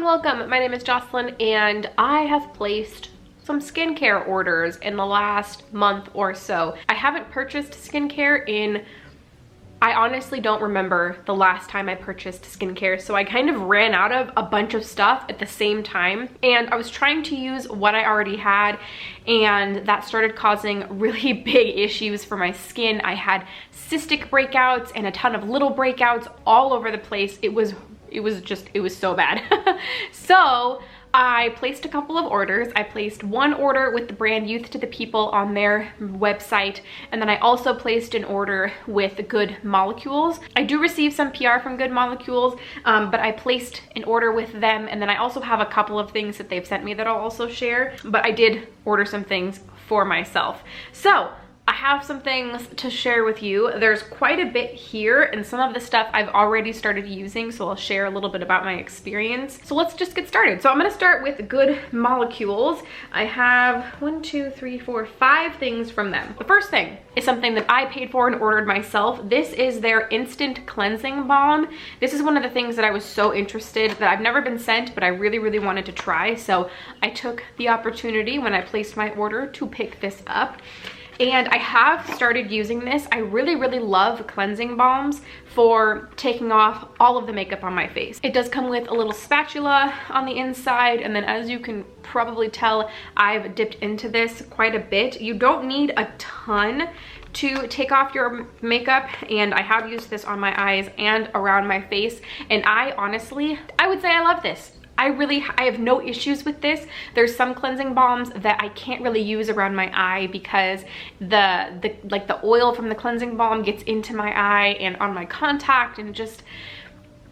welcome. My name is Jocelyn and I have placed some skincare orders in the last month or so. I haven't purchased skincare I honestly don't remember the last time I purchased skincare, so I kind of ran out of a bunch of stuff at the same time, and I was trying to use what I already had, and that started causing really big issues for my skin. I had cystic breakouts and a ton of little breakouts all over the place. It was so bad. So I placed a couple of orders. I placed one order with the brand Youth to the People on their website, and then I also placed an order with Good Molecules. I do receive some PR from Good Molecules, but I placed an order with them, and then I also have a couple of things that they've sent me that I'll also share, but I did order some things for myself. So I have some things to share with you. There's quite a bit here, and some of the stuff I've already started using, so I'll share a little bit about my experience. So let's just get started. So I'm gonna start with Good Molecules. I have 5 things from them. The first thing is something that I paid for and ordered myself. This is their Instant Cleansing Balm. This is one of the things that I was so interested, that I've never been sent, but I really wanted to try. So I took the opportunity when I placed my order to pick this up. And I have started using this. I really love cleansing balms for taking off all of the makeup on my face. It does come with a little spatula on the inside, and then as you can probably tell, I've dipped into this quite a bit. You don't need a ton to take off your makeup, and I have used this on my eyes and around my face, and I would say I love this. I have no issues with this. There's some cleansing balms that I can't really use around my eye because the oil from the cleansing balm gets into my eye and on my contact, and just,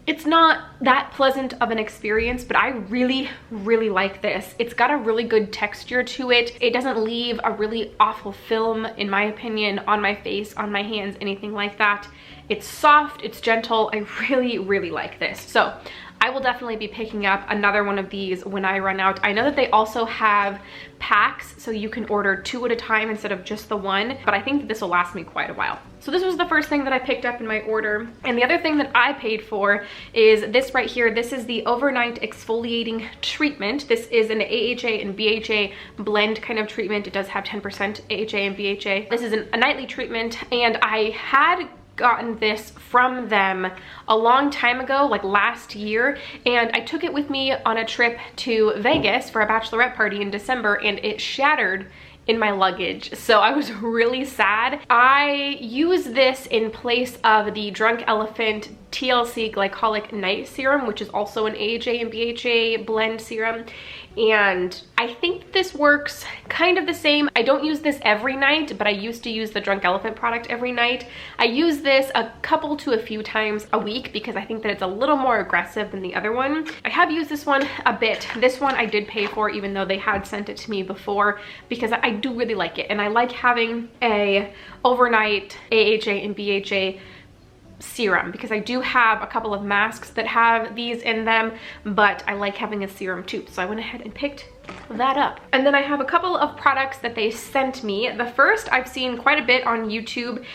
it's not that pleasant of an experience, but I really like this. It's got a really good texture to it. It doesn't leave a really awful film, in my opinion, on my face, on my hands, anything like that. It's soft, it's gentle. I really like this. So I will definitely be picking up another one of these when I run out. I know that they also have packs, so you can order 2 at a time instead of just the one, but I think that this will last me quite a while. So this was the first thing that I picked up in my order. And the other thing that I paid for is this right here. This is the Overnight Exfoliating Treatment. This is an AHA and BHA blend kind of treatment. It does have 10% AHA and BHA. This is a nightly treatment, and I had gotten this from them a long time ago, like last year, and I took it with me on a trip to Vegas for a bachelorette party in December, and it shattered in my luggage, so I was really sad. I use this in place of the Drunk Elephant TLC Glycolic Night Serum, which is also an AHA and BHA blend serum, and I think this works kind of the same. I don't use this every night, but I used to use the Drunk Elephant product every night. I use this a couple to a few times a week because I think that it's a little more aggressive than the other one. I have used this one a bit. This one I did pay for, even though they had sent it to me before, because I do really like it, and I like having a overnight AHA and BHA serum because I do have a couple of masks that have these in them, but I like having a serum too, so I went ahead and picked that up. And then I have a couple of products that they sent me. The first I've seen quite a bit on YouTube,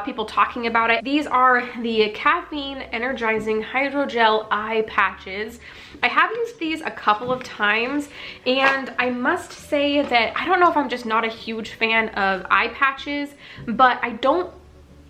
people talking about it. These are the Caffeine Energizing Hydrogel Eye Patches. I have used these a couple of times, and I must say that I don't know if I'm just not a huge fan of eye patches, but I don't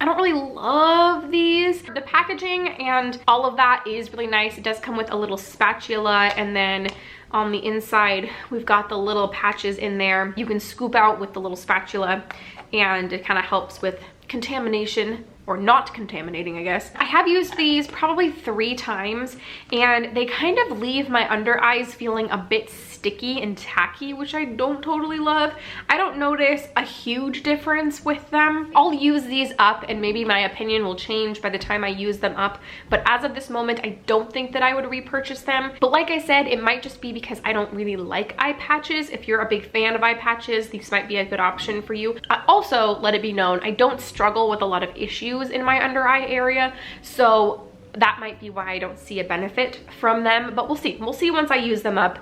really love these. The packaging and all of that is really nice. It does come with a little spatula, and then on the inside we've got the little patches in there. You can scoop out with the little spatula, and it kind of helps with contamination, or not contaminating, I guess. I have used these probably 3 times, and they kind of leave my under eyes feeling a bit sticky and tacky, which I don't totally love. I don't notice a huge difference with them. I'll use these up, and maybe my opinion will change by the time I use them up, but as of this moment, I don't think that I would repurchase them. But like I said, it might just be because I don't really like eye patches. If you're a big fan of eye patches, these might be a good option for you. Also, let it be known, I don't struggle with a lot of issues in my under eye area, so that might be why I don't see a benefit from them, but we'll see. We'll see once I use them up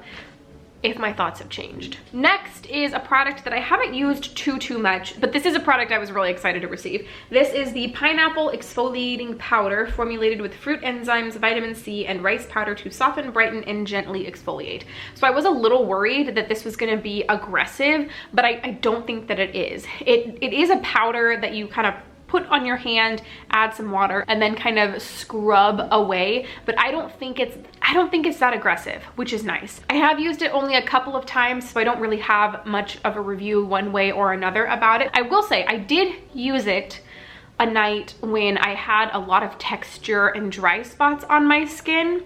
if my thoughts have changed. Next is a product that I haven't used too much, but this is a product I was really excited to receive. This is the Pineapple Exfoliating Powder, formulated with fruit enzymes, vitamin C, and rice powder to soften, brighten, and gently exfoliate. So I was a little worried that this was gonna be aggressive, but I don't think that it is. It is a powder that you kind of put on your hand, add some water, and then kind of scrub away, but I don't think it's that aggressive, which is nice. I have used it only a couple of times, so I don't really have much of a review one way or another about it. I will say I did use it a night when I had a lot of texture and dry spots on my skin.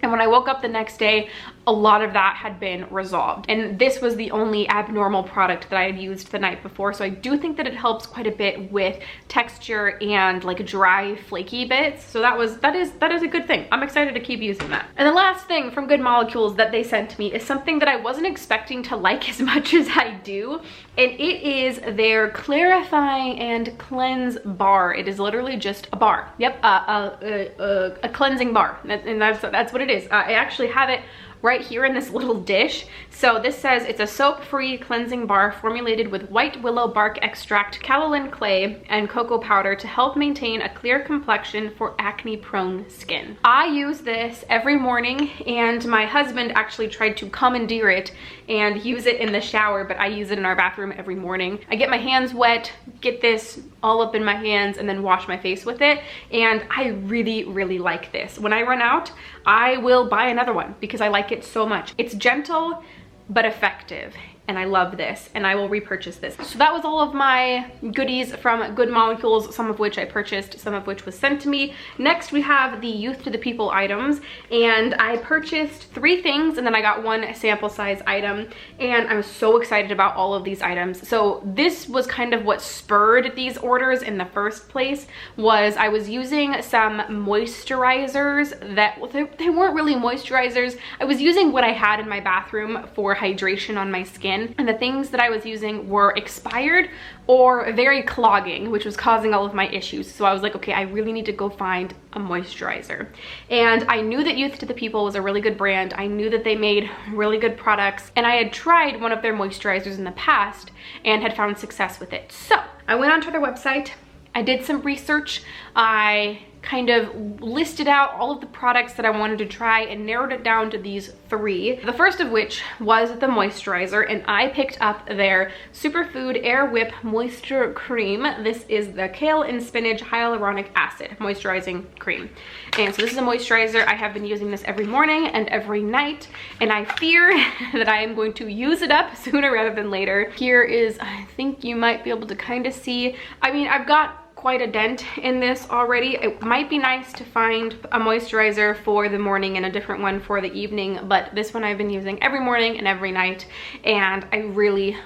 And when I woke up the next day, a lot of that had been resolved. And this was the only abnormal product that I had used the night before. So I do think that it helps quite a bit with texture and like dry, flaky bits. So that is a good thing. I'm excited to keep using that. And the last thing from Good Molecules that they sent me is something that I wasn't expecting to like as much as I do. And it is their Clarify and Cleanse Bar. It is literally just a bar. Yep, a cleansing bar. And that's what it is. I actually have it right here in this little dish. So this says it's a soap-free cleansing bar formulated with white willow bark extract, kaolin clay, and cocoa powder to help maintain a clear complexion for acne-prone skin. I use this every morning, and my husband actually tried to commandeer it and use it in the shower, but I use it in our bathroom every morning. I get my hands wet, get this all up in my hands, and then wash my face with it, and I really like this. When I run out, I will buy another one because I like it so much. It's gentle but effective, and I love this, and I will repurchase this. So that was all of my goodies from Good Molecules, some of which I purchased, some of which was sent to me. Next, we have the Youth to the People items, and I purchased 3 things, and then I got 1 sample size item, and I'm so excited about all of these items. So this was kind of what spurred these orders in the first place, was I was using some moisturizers that, they weren't really moisturizers. I was using what I had in my bathroom for hydration on my skin, and the things that I was using were expired or very clogging, which was causing all of my issues. So I was like, okay, I really need to go find a moisturizer. And I knew that Youth to the People was a really good brand. I knew that they made really good products, and I had tried one of their moisturizers in the past and had found success with it. So I went onto their website, I did some research, I kind of listed out all of the products that I wanted to try and narrowed it down to these 3. The first of which was the moisturizer, and I picked up their Superfood Air Whip Moisture Cream. This is the Kale and Spinach Hyaluronic Acid Moisturizing Cream. And so this is a moisturizer. I have been using this every morning and every night, and I fear that I am going to use it up sooner rather than later. Here is, I think you might be able to kind of see, I mean, I've got quite a dent in this already. It might be nice to find a moisturizer for the morning and a different one for the evening, but this one I've been using every morning and every night, and I really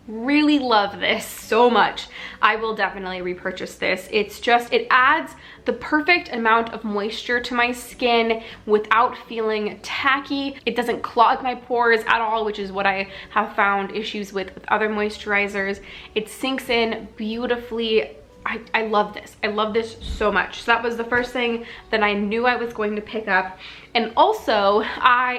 love this so much. I will definitely repurchase this. It's just, it adds the perfect amount of moisture to my skin without feeling tacky. It doesn't clog my pores at all, which is what I have found issues with other moisturizers. It sinks in beautifully. I love this. I love this so much. So that was the first thing that I knew I was going to pick up. And also,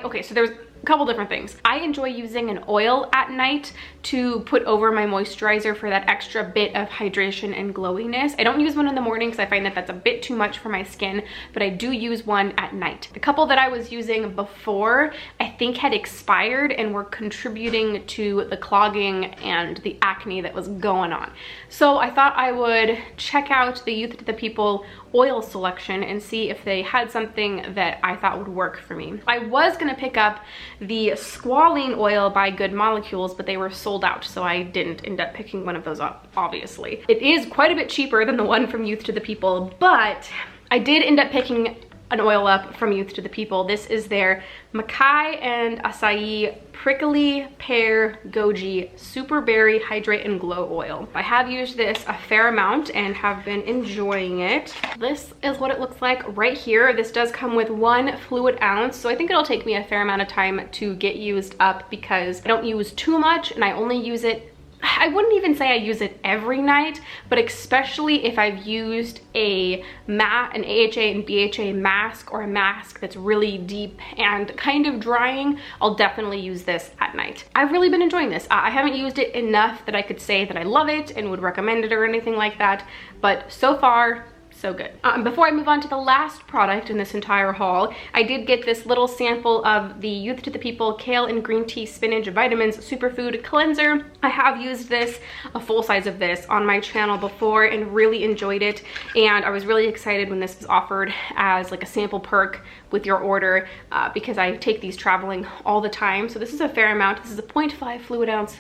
okay, so there's a couple different things. I enjoy using an oil at night to put over my moisturizer for that extra bit of hydration and glowiness. I don't use one in the morning because I find that that's a bit too much for my skin, but I do use one at night. The couple that I was using before, I think had expired and were contributing to the clogging and the acne that was going on. So I thought I would check out the Youth to the People oil selection and see if they had something that I thought would work for me. I was gonna pick up the Squalene oil by Good Molecules, but they were sold out, so I didn't end up picking one of those up, obviously. It is quite a bit cheaper than the one from Youth to the People, but I did end up picking an oil up from Youth to the People. This is their Macai and Acai Prickly Pear Goji Super Berry Hydrate and Glow Oil. I have used this a fair amount and have been enjoying it. This is what it looks like right here. This does come with 1 fluid ounce, so I think it'll take me a fair amount of time to get used up because I don't use too much and I only use it I wouldn't even say I use it every night, but especially if I've used an AHA and BHA mask, or a mask that's really deep and kind of drying, I'll definitely use this at night. I've really been enjoying this. I haven't used it enough that I could say that I love it and would recommend it or anything like that, but so far, so good. Before I move on to the last product in this entire haul, I did get this little sample of the Youth to the People Kale and Green Tea Spinach Vitamins Superfood Cleanser. I have used this, a full size of this, on my channel before and really enjoyed it. And I was really excited when this was offered as like a sample perk with your order because I take these traveling all the time. So this is a fair amount. This is a 0.5 fluid ounce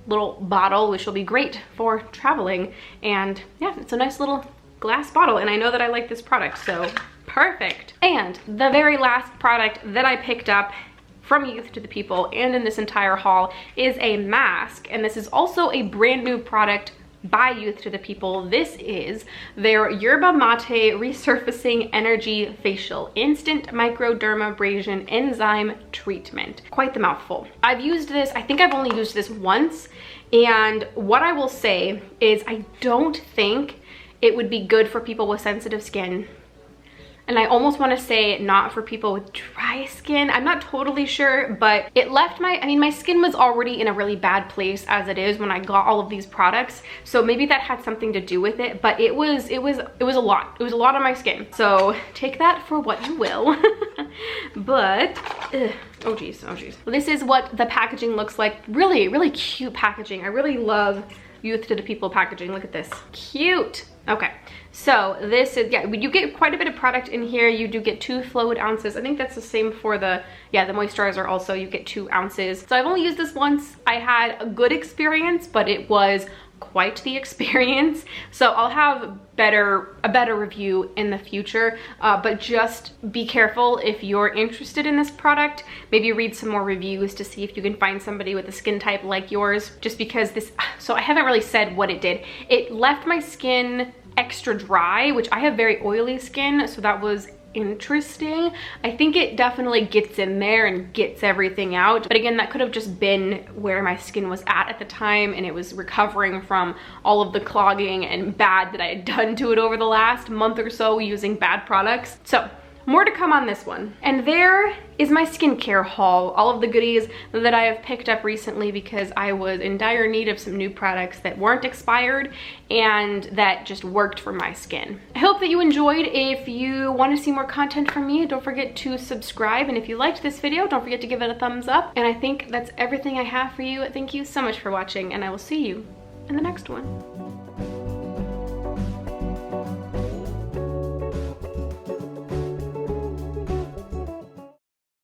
little bottle, which will be great for traveling. And yeah, it's a nice little glass bottle, and I know that I like this product, so perfect. And the very last product that I picked up from Youth to the People and in this entire haul is a mask, and this is also a brand new product by Youth to the People. This is their Yerba Mate Resurfacing Energy Facial Instant Microdermabrasion Enzyme Treatment. Quite the mouthful. I've used this, I think I've only used this once, and what I will say is I don't think it would be good for people with sensitive skin. And I almost want to say not for people with dry skin. I'm not totally sure, but it left my skin was already in a really bad place as it is when I got all of these products. So maybe that had something to do with it, but it was a lot. It was a lot on my skin. So take that for what you will. But, oh geez. Well, this is what the packaging looks like. Really, really cute packaging. I really love Youth to the People packaging. Look at this. Cute. Okay, so this is, yeah, you get quite a bit of product in here. You do get 2 fluid ounces. I think that's the same for the moisturizer also. You get 2 ounces. So I've only used this once. I had a good experience, but it was quite the experience. So I'll have a better review in the future, but just be careful if you're interested in this product. Maybe read some more reviews to see if you can find somebody with a skin type like yours, just because this, so I haven't really said what it did. It left my skin extra dry, which I have very oily skin, so that was interesting. I think it definitely gets in there and gets everything out, but again, that could have just been where my skin was at the time, and it was recovering from all of the clogging and bad that I had done to it over the last month or so using bad products. So more to come on this one. And there is my skincare haul, all of the goodies that I have picked up recently because I was in dire need of some new products that weren't expired and that just worked for my skin. I hope that you enjoyed. If you want to see more content from me, don't forget to subscribe, and if you liked this video, don't forget to give it a thumbs up. And I think that's everything I have for you. Thank you so much for watching, and I will see you in the next one.